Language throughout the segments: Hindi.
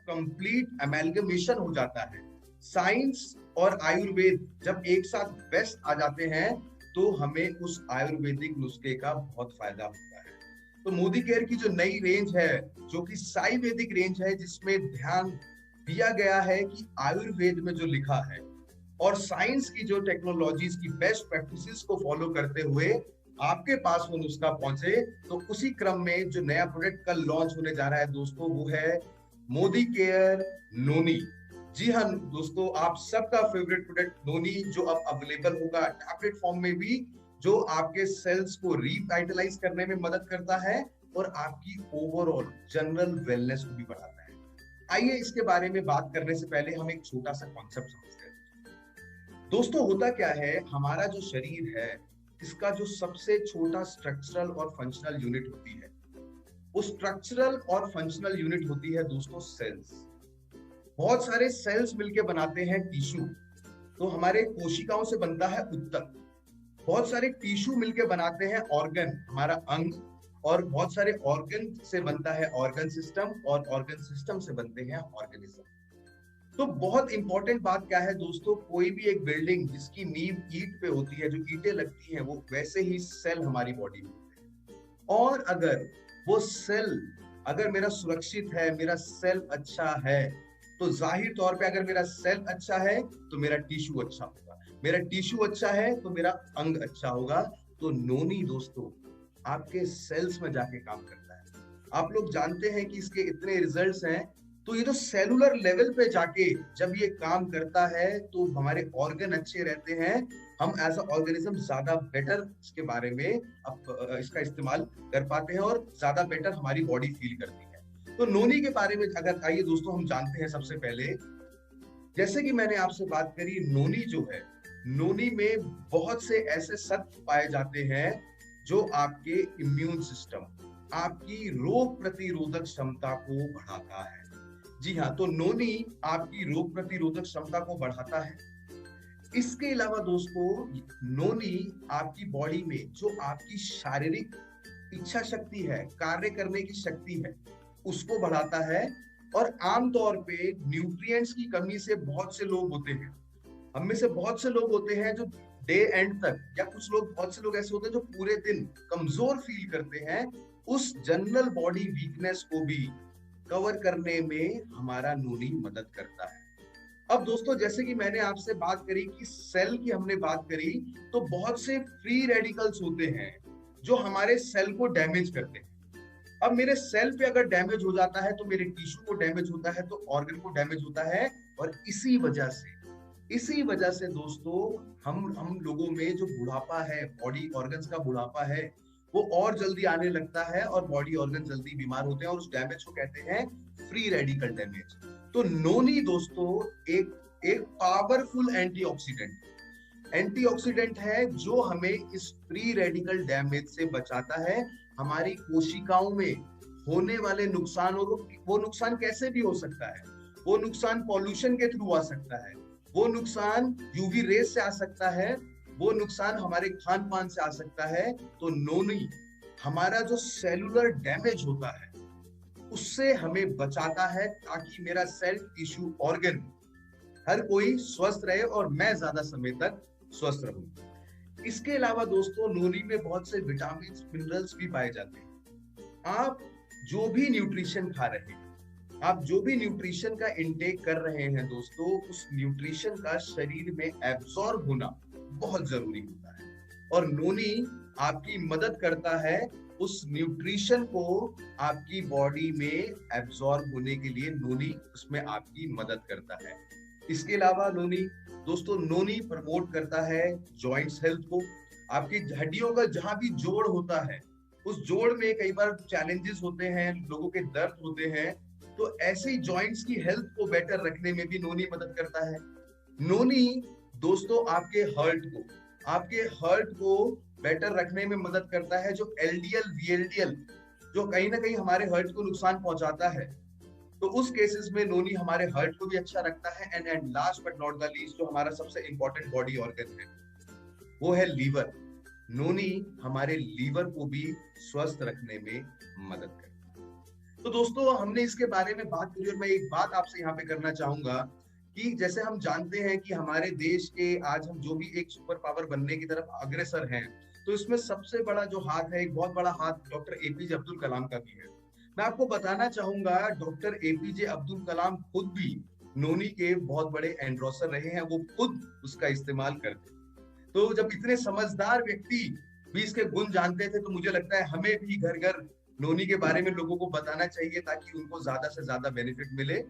कंप्लीट अमेलगमेशन हो जाता है। साइंस और आयुर्वेद जब एक साथ बेस्ट आ जाते हैं तो हमें उस आयुर्वेदिक नुस्खे का बहुत फायदा होता है। तो मोदी केयर की जो नई रेंज है, जो कि साइवेदिक रेंज है, जिसमें ध्यान दिया गया है कि आयुर्वेद में जो लिखा है और साइंस की जो टेक्नोलॉजीज की बेस्ट प्रैक्टिसेस को फॉलो करते हुए आपके पास वो नुस्खा पहुंचे, तो उसी क्रम में जो नया प्रोडक्ट कल लॉन्च होने जा रहा है दोस्तों, वो है मोदी केयर नोनी। जी हाँ दोस्तों, आप सबका फेवरेट प्रोडक्ट नोनी, जो अब अवेलेबल होगा टैबलेट फॉर्म में भी, जो आपके सेल्स को रिवाइटलाइज करने में मदद करता है और आपकी ओवरऑल जनरल वेलनेस को भी बढ़ाता है। आइए इसके बारे में बात करने से पहले हम एक छोटा सा कॉन्सेप्ट समझते हैं। दोस्तों होता क्या है, हमारा जो शरीर है इसका जो सबसे छोटा स्ट्रक्चरल और फंक्शनल यूनिट होती है, वो स्ट्रक्चरल और फंक्शनल यूनिट होती है दोस्तों सेल्स। बहुत सारे सेल्स मिलके बनाते हैं टिश्यू। तो हमारे कोशिकाओं से बनता है उत्तक। बहुत सारे टिश्यू मिलके बनाते हैं ऑर्गन, हमारा अंग। और बहुत सारे ऑर्गन से बनता है ऑर्गन सिस्टम, और ऑर्गन सिस्टम से बनते हैं ऑर्गेनिज्म। तो बहुत इंपॉर्टेंट बात क्या है दोस्तों, कोई भी एक बिल्डिंग जिसकी नींव ईंट पे होती है, जो ईंटें लगती हैं, वो वैसे ही सेल हमारी बॉडी में होते हैं। और अगर वो सेल, अगर मेरा सुरक्षित है, मेरा सेल अच्छा है, तो जाहिर तौर पे अगर मेरा सेल अच्छा है तो मेरा टिश्यू अच्छा होगा, मेरा टिश्यू अच्छा है तो मेरा अंग अच्छा होगा। तो नोनी दोस्तों आपके सेल्स में जाके काम करता है। आप लोग जानते हैं कि इसके इतने रिजल्ट्स हैं। तो ये जो सेलुलर लेवल पे जाके जब ये काम करता है तो हमारे ऑर्गन अच्छे रहते हैं, हम एज अ ऑर्गेनिज्म ज्यादा बेटर इसके बारे में इसका इस्तेमाल कर पाते हैं और ज्यादा बेटर हमारी बॉडी फील करती है। तो नोनी के बारे में अगर आइए दोस्तों हम जानते हैं। सबसे पहले जैसे कि मैंने आपसे बात करी, नोनी जो है, नोनी में बहुत से ऐसे सत्व पाए जाते हैं जो आपके इम्यून सिस्टम, आपकी रोग प्रतिरोधक क्षमता को बढ़ाता है। जी हाँ, तो नोनी आपकी रोग प्रतिरोधक क्षमता को बढ़ाता है। इसके अलावा दोस्तों नोनी आपकी बॉडी में जो आपकी शारीरिक इच्छा शक्ति है, कार्य करने की शक्ति है, उसको बढ़ाता है। और आमतौर पे न्यूट्रिएंट्स की कमी से बहुत से लोग होते हैं, हम में से बहुत से लोग होते हैं जो डे एंड तक, या कुछ लोग, बहुत से लोग ऐसे होते हैं जो पूरे दिन कमजोर फील करते हैं। उस जनरल बॉडी वीकनेस को भी कवर करने में हमारा नोनी मदद करता है। अब दोस्तों जैसे कि मैंने आपसे बात करी कि सेल की हमने बात करी, तो बहुत से फ्री रेडिकल्स होते हैं जो हमारे सेल को डैमेज करते हैं। अब मेरे सेल पे अगर डैमेज हो जाता है तो मेरे टिश्यू को डैमेज होता है, तो ऑर्गन को डैमेज होता है। और इसी वजह से दोस्तों हम लोगों में जो बुढ़ापा है, बॉडी ऑर्गन्स का बुढ़ापा है, वो और जल्दी आने लगता है और बॉडी ऑर्गन जल्दी बीमार होते हैं, और उस डैमेज को कहते हैं फ्री रेडिकल डैमेज। तो नोनी दोस्तों एक एक पावरफुल एंटीऑक्सीडेंट है जो हमें इस फ्री रेडिकल डैमेज से बचाता है। हमारी कोशिकाओं में होने वाले नुकसान, और वो नुकसान कैसे भी हो सकता है, वो नुकसान पॉल्यूशन के थ्रू आ सकता है, वो नुकसान यूवी रेस से आ सकता है, वो नुकसान हमारे खान पान से आ सकता है। तो नोनी हमारा जो सेलुलर डैमेज होता है उससे हमें बचाता है, ताकि मेरा सेल, टिश्यू, ऑर्गन हर कोई स्वस्थ रहे और मैं ज्यादा समय तक स्वस्थ रहूं। इसके अलावा दोस्तों नोनी में बहुत से विटामिन, मिनरल्स भी पाए जाते हैं। आप जो भी न्यूट्रिशन खा रहे हैं, आप जो भी न्यूट्रिशन का इनटेक कर रहे हैं दोस्तों, उस न्यूट्रिशन का शरीर में एब्सॉर्ब होना बहुत जरूरी होता है। और नोनी आपकी मदद करता है उस न्यूट्रिशन को आपकी बॉडी में एब्सॉर्ब होने के लिए। नोनी उसमें आपकी मदद करता है। इसके अलावा नोनी दोस्तों, नोनी प्रमोट करता है जॉइंट्स हेल्थ को। आपकी हड्डियों का जहां भी जोड़ होता है, उस जोड़ में कई बार चैलेंजेस होते हैं, लोगों के दर्द होते हैं, तो ऐसे ही जॉइंट्स की हेल्थ को बेटर रखने में भी नोनी मदद करता है। नोनी दोस्तों आपके हर्ट को बेटर रखने में मदद करता है। जो एलडीएल, वीएलडीएल जो कहीं ना कहीं हमारे हर्ट को नुकसान पहुंचाता है, तो उस केसेस में नोनी हमारे हर्ट को भी अच्छा रखता है। And last but not the least, जो हमारा सबसे इंपॉर्टेंट बॉडी ऑर्गन है, वो है लीवर। नोनी हमारे लीवर को भी स्वस्थ रखने में मदद करता है। तो दोस्तों हमने इसके बारे में बात करी और मैं एक बात आपसे यहाँ पे करना चाहूंगा कि जैसे हम जानते हैं कि हमारे देश के आज हम जो भी एक सुपर पावर बनने की तरफ अग्रसर हैं, तो इसमें सबसे बड़ा जो हाथ है, एक बहुत बड़ा हाथ डॉक्टर एपीजे अब्दुल कलाम का भी है। मैं आपको बताना चाहूंगा डॉक्टर एपीजे अब्दुल कलाम खुद भी नोनी के बहुत बड़े एंडोर्सर रहे हैं, वो खुद उसका इस्तेमाल करते हैं। तो जब इतने समझदार व्यक्ति भी इसके गुण जानते थे, तो मुझे लगता है हमें भी घर घर नोनी के बारे में लोगों को बताना चाहिए ताकि उनको ज्यादा से ज्यादा बेनिफिट मिले।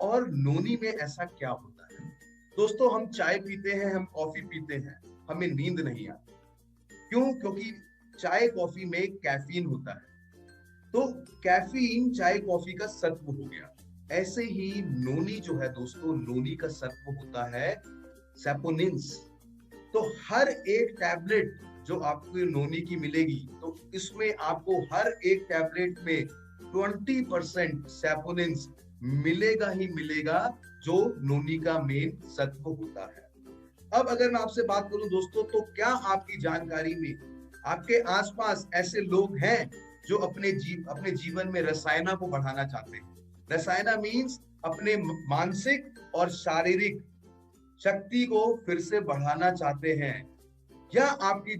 और नोनी में ऐसा क्या होता है दोस्तों, हम चाय पीते हैं, हम कॉफी पीते हैं, हमें नींद नहीं आती। क्यों? क्योंकि चाय कॉफी में कैफीन होता है। तो कैफीन चाय कॉफी का सत्व हो गया। ऐसे ही नोनी जो है दोस्तों, नोनी का सत्व होता है सैपोनिन्स। तो हर एक टैबलेट जो आपको नोनी की मिलेगी, तो इसमें आपको हर एक टैबलेट में 20% सैपोनिन्स मिलेगा ही मिलेगा, जो नोनी का मेन सत्व होता है। अब अगर मैं आपसे बात करूं दोस्तों, तो क्या आपकी जानकारी में आपके आसपास ऐसे लोग हैं जो अपने जीवन में रसायना को बढ़ाना चाहते हैं? रसायना मीन्स अपने मानसिक और शारीरिक शक्ति को फिर से बढ़ाना चाहते हैं। या आपकी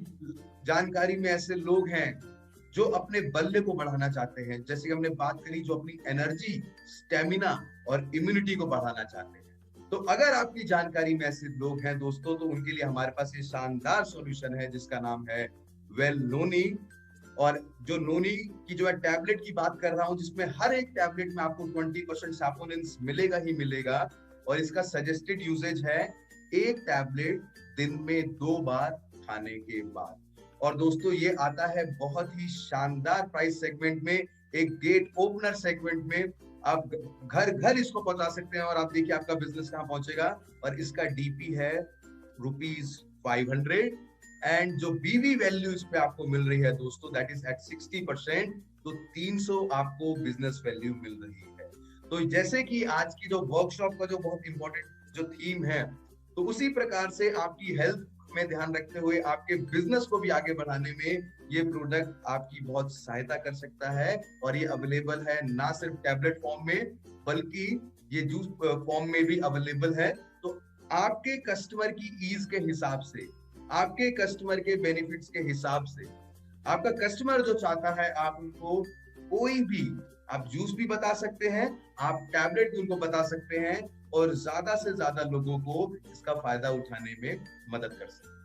जानकारी में ऐसे लोग हैं जो अपने बल्ले को बढ़ाना चाहते हैं, जैसे कि हमने बात करी, जो अपनी एनर्जी, स्टेमिना और इम्यूनिटी को बढ़ाना चाहते हैं। तो अगर आपकी जानकारी में ऐसे लोग हैं दोस्तों, तो उनके लिए हमारे पास ये शानदार सॉल्यूशन है जिसका नाम है वेल नोनी। और जो नोनी की जो है टैबलेट की बात कर रहा हूं, जिसमें हर एक टैबलेट में आपको 20% सैपोनिन्स मिलेगा ही मिलेगा। और इसका सजेस्टेड यूजेज है एक टैबलेट दिन में 2 बार खाने के बाद। और दोस्तों ये आता है बहुत ही शानदार प्राइस सेगमेंट में, एक गेट ओपनर सेगमेंट में। आप घर घर इसको पहुंचा सकते हैं और आप देखिए आपका बिजनेस कहां पहुंचेगा। और इसका डीपी है ₹500 एंड जो बीवी वैल्यू इस पे आपको मिल रही है दोस्तों, दैट इज एट 60%। तो 300 आपको बिजनेस वैल्यू मिल रही है। तो जैसे कि आज की जो वर्कशॉप का जो बहुत इंपॉर्टेंट जो थीम है, तो उसी प्रकार से आपकी हेल्थ में ध्यान रखते हुए आपके बिजनेस को भी आगे बढ़ाने में ये प्रोडक्ट आपकी बहुत सहायता कर सकता है। और ये अवेलेबल है ना सिर्फ टैबलेट फॉर्म में, बल्कि ये जूस फॉर्म में भी अवेलेबल है। तो आपके कस्टमर की ईज के हिसाब से, आपके कस्टमर के बेनिफिट्स के हिसाब से, आपका कस्टमर जो चाहता है, आप उनको कोई भी, आप जूस भी बता सकते हैं, आप टैबलेट भी उनको बता सकते हैं, और ज्यादा से ज्यादा लोगों को इसका फायदा उठाने में मदद कर सकते हैं।